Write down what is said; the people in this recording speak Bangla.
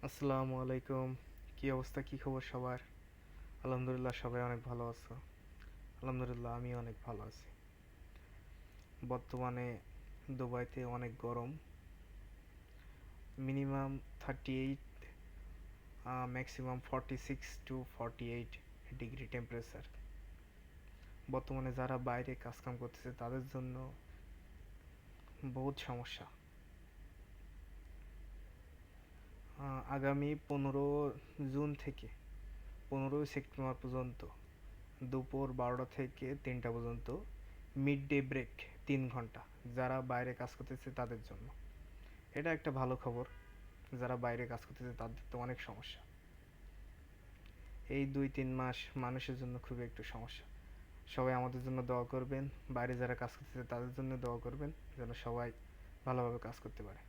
আসসালামু আলাইকুম। কি অবস্থা, কি খবর সবার? আলহামদুলিল্লাহ, সবাই অনেক ভালো আছো। আলহামদুলিল্লাহ, আমি অনেক ভালো আছি। বর্তমানে দুবাইতে অনেক গরম। Minimum 38, maximum 46 to 48 degree temperature. বর্তমানে যারা বাইরে কাজকাম করতেছে তাদের জন্য বহুত সমস্যা। আগামী 15 জুন থেকে 15 সেপ্টেম্বর পর্যন্ত দুপুর 12টা থেকে 3টা পর্যন্ত মিড ডে ব্রেক 3 ঘন্টা, যারা বাইরে কাজ করতেছে তাদের জন্য। এটা একটা ভালো খবর। যারা বাইরে কাজ করতেছে তাদের তো অনেক সমস্যা। এই 2-3 মাস মানুষের জন্য খুবই একটু সমস্যা। সবাই আমাদের জন্য দোয়া করবেন। বাইরে যারা কাজ করতেছে তাদের জন্য দোয়া করবেন, যেন সবাই ভালোভাবে কাজ করতে পারে।